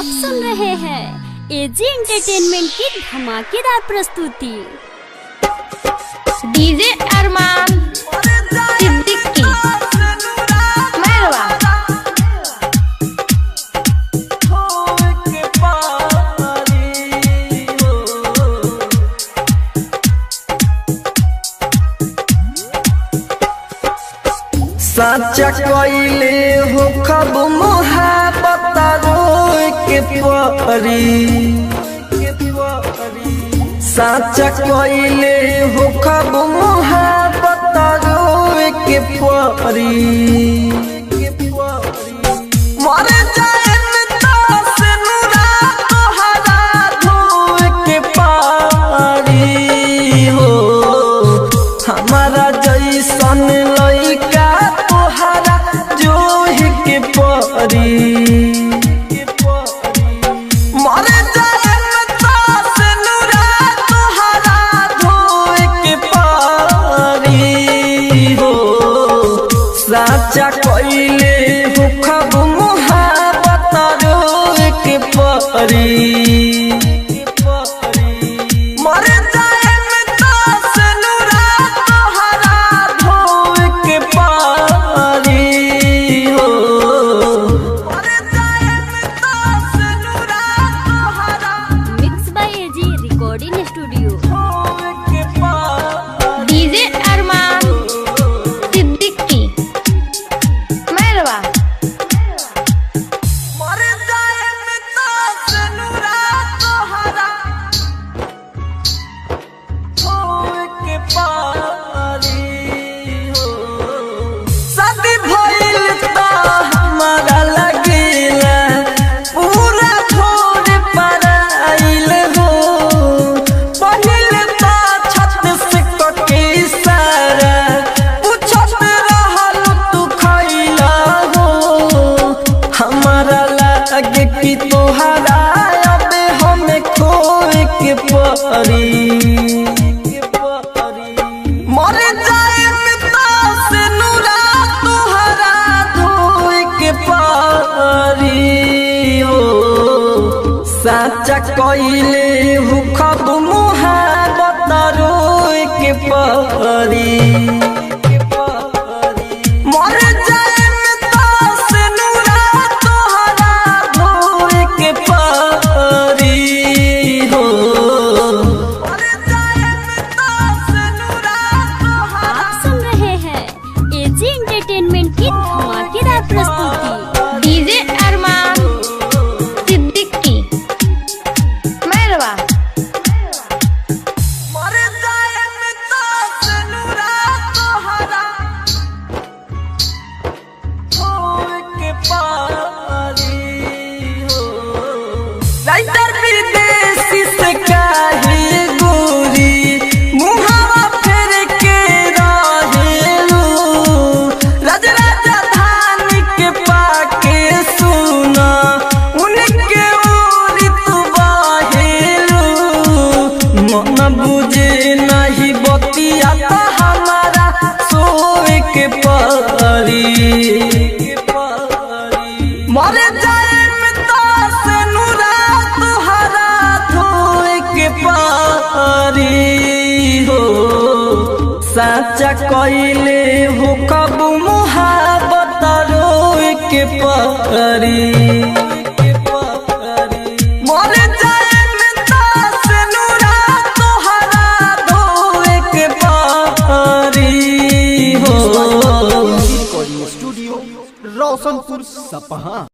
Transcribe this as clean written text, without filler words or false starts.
आप सुन रहे हैं एजी एंटरटेनमेंट की धमाकेदार प्रस्तुति। डीजे अरमान सिद्दीकी मेहरवा। साचा कइले हो खब मोहब्बत रोए के परी। साचा कइले हो खब मोहब्बत रोए के परी। मर जाए से नूरा तोहरा धोए के पारी हो। हमारा जैसन लइका तोहरा जोहि के परी। मर जाए से नूरा तोहरा धोए के पारी हो। साचा कइले हो खब मोहब्बत रोए के परी। मर जाए से नूरा तोहरा धोए के पारी हो। मर जाए से नूरा तोहरा mix by AG recording studio. धोए के पारी। डीजे अरमान सिद्दीकी मेहरवा। मर जाए से नूरा तोहरा धोए के पारी हो। शादी भइल त हमारा लगेला पूरा छोड़ पर आइल हो। पहिल त छत से कके सारा पूछत रहल तू खइला हो। हमारा लागे कि तोहरा अब हमें खोए के परी। मर जाए से नूरा तोहरा धोए के पारी हो। साचा कइले हो खब मोहब्बत रोए के परी। मर जाए से नूरा तोहरा धोए के पारी हो। मर जाए से नूरा तोहरा आप सुन रहे हैं एजी एंटरटेनमेंट की धमाकेदार प्रस्तुति। डीजे अरमान सिद्दीकी मेहरवा। मर जाए से नूरा तोहरा धोए के पारी हो। राइटर विदेशी से काहे गोरी मुहावा फेर के रहेलू। राज राजधानी के पाके सुना उनके ओरी तू बाहेलू। मन बुझे नहीं बतिया तो हमारा सोए के परी। मर जाए से नूरा तोहरा धोए के पारी हो। साचा कइले हो खब मोहब्बत रोए के परी। मर जाए से नूरा तोहरा धोए के पारी हो। रिकॉर्डिंग स्टूडियो रोशनपुर सपहा।